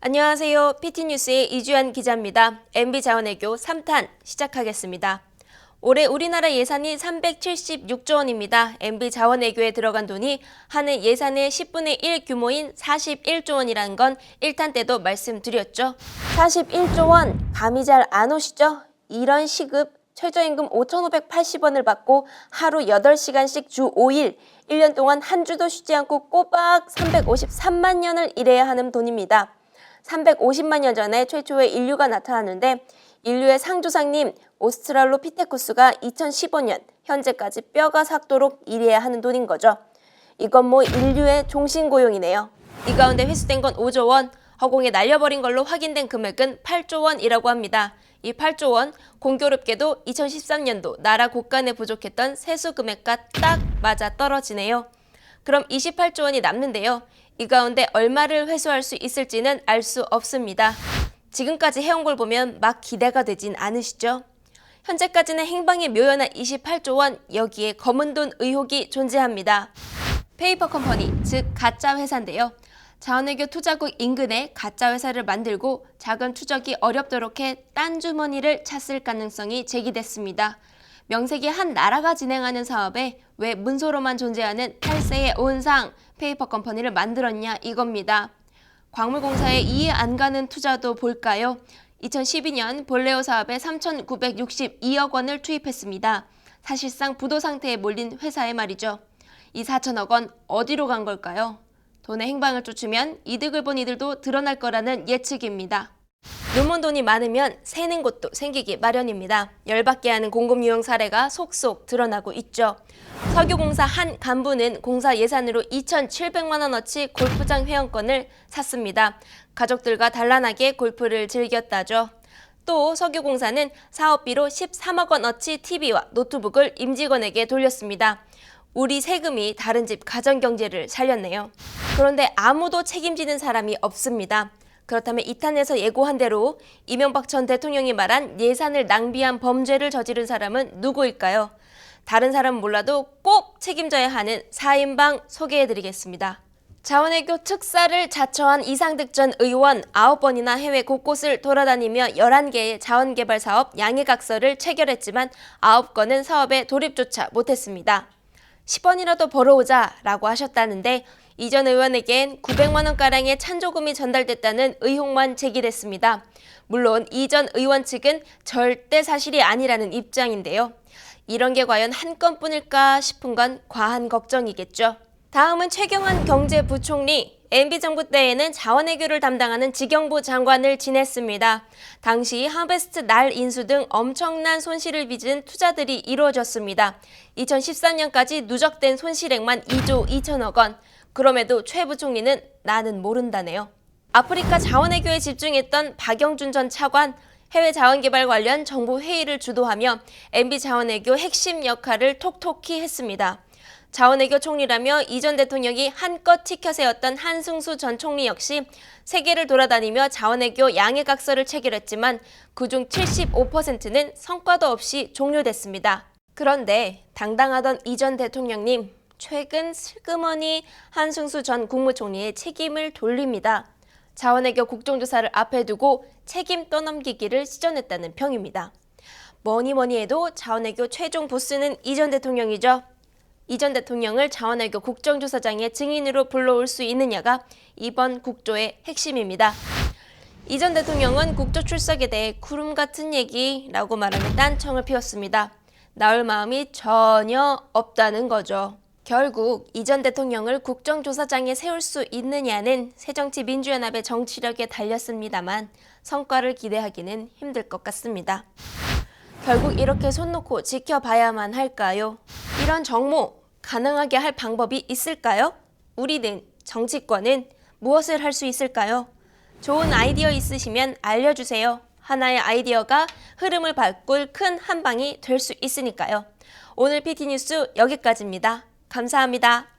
안녕하세요. PT뉴스의 이주연 기자입니다. MB자원외교 3탄 시작하겠습니다. 올해 우리나라 예산이 376조 원입니다. MB자원외교에 들어간 돈이 한해 예산의 10분의 1 규모인 41조 원이라는 건 1탄 때도 말씀드렸죠. 41조 원, 감이 잘 안 오시죠? 이런 시급 최저임금 5,580원을 받고 하루 8시간씩 주 5일, 1년 동안 한 주도 쉬지 않고 꼬박 353만 년을 일해야 하는 돈입니다. 350만 년 전에 최초의 인류가 나타났는데 인류의 상조상님 오스트랄로피테쿠스가 2015년 현재까지 뼈가 삭도록 일해야 하는 돈인 거죠. 이건 뭐 인류의 종신고용이네요. 이 가운데 회수된 건 5조 원, 허공에 날려버린 걸로 확인된 금액은 8조 원이라고 합니다. 이 8조 원, 공교롭게도 2013년도 나라 국간에 부족했던 세수 금액과 딱 맞아 떨어지네요. 그럼 28조 원이 남는데요. 이 가운데 얼마를 회수할 수 있을지는 알 수 없습니다. 지금까지 해온 걸 보면 막 기대가 되진 않으시죠? 현재까지는 행방이 묘연한 28조 원, 여기에 검은 돈 의혹이 존재합니다. 페이퍼 컴퍼니, 즉 가짜 회사인데요. 자원외교 투자국 인근에 가짜 회사를 만들고 자금 추적이 어렵도록 해 딴 주머니를 찼을 가능성이 제기됐습니다. 명색이 한 나라가 진행하는 사업에 왜 문서로만 존재하는 탈세의 온상 페이퍼 컴퍼니를 만들었냐 이겁니다. 광물공사에 이해 안 가는 투자도 볼까요? 2012년 볼레오 사업에 3,962억 원을 투입했습니다. 사실상 부도 상태에 몰린 회사의 말이죠. 이 4천억 원 어디로 간 걸까요? 돈의 행방을 쫓으면 이득을 본 이들도 드러날 거라는 예측입니다. 눈먼 돈이 많으면 새는 곳도 생기기 마련입니다. 열받게 하는 공급 유형 사례가 속속 드러나고 있죠. 석유공사 한 간부는 공사 예산으로 2,700만 원어치 골프장 회원권을 샀습니다. 가족들과 단란하게 골프를 즐겼다죠. 또 석유공사는 사업비로 13억 원어치 TV와 노트북을 임직원에게 돌렸습니다. 우리 세금이 다른 집 가정경제를 살렸네요. 그런데 아무도 책임지는 사람이 없습니다. 그렇다면 이 탄에서 예고한 대로 이명박 전 대통령이 말한 예산을 낭비한 범죄를 저지른 사람은 누구일까요? 다른 사람은 몰라도 꼭 책임져야 하는 4인방 소개해드리겠습니다. 자원외교 특사를 자처한 이상득 전 의원 9번이나 해외 곳곳을 돌아다니며 11개의 자원개발 사업 양해각서를 체결했지만 9건은 사업에 돌입조차 못했습니다. 10원이라도 벌어오자 라고 하셨다는데 이 전 의원에겐 900만 원가량의 찬조금이 전달됐다는 의혹만 제기됐습니다. 물론 이 전 의원 측은 절대 사실이 아니라는 입장인데요. 이런 게 과연 한 건뿐일까 싶은 건 과한 걱정이겠죠. 다음은 최경환 경제부총리. MB정부 때에는 자원외교를 담당하는 지경부 장관을 지냈습니다. 당시 하베스트 날 인수 등 엄청난 손실을 빚은 투자들이 이루어졌습니다. 2013년까지 누적된 손실액만 2조 2천억 원. 그럼에도 최 부총리는 나는 모른다네요. 아프리카 자원외교에 집중했던 박영준 전 차관, 해외 자원개발 관련 정부 회의를 주도하며 MB 자원외교 핵심 역할을 톡톡히 했습니다. 자원외교 총리라며 이 전 대통령이 한껏 치켜세웠던 한승수 전 총리 역시 세계를 돌아다니며 자원외교 양해각서를 체결했지만 그중 75%는 성과도 없이 종료됐습니다. 그런데 당당하던 이 전 대통령님, 최근 슬그머니 한승수 전 국무총리의 책임을 돌립니다. 자원외교 국정조사를 앞에 두고 책임 떠넘기기를 시전했다는 평입니다. 뭐니 해도 자원외교 최종 보스는 이 전 대통령이죠. 이 전 대통령을 자원외교 국정조사장의 증인으로 불러올 수 있느냐가 이번 국조의 핵심입니다. 이 전 대통령은 국조 출석에 대해 구름 같은 얘기라고 말하며 딴청을 피웠습니다. 나올 마음이 전혀 없다는 거죠. 결국 이 전 대통령을 국정조사장에 세울 수 있느냐는 새정치민주연합의 정치력에 달렸습니다만 성과를 기대하기는 힘들 것 같습니다. 결국 이렇게 손 놓고 지켜봐야만 할까요? 이런 정모 가능하게 할 방법이 있을까요? 우리는, 정치권은 무엇을 할 수 있을까요? 좋은 아이디어 있으시면 알려주세요. 하나의 아이디어가 흐름을 바꿀 큰 한방이 될 수 있으니까요. 오늘 PT뉴스 여기까지입니다. 감사합니다.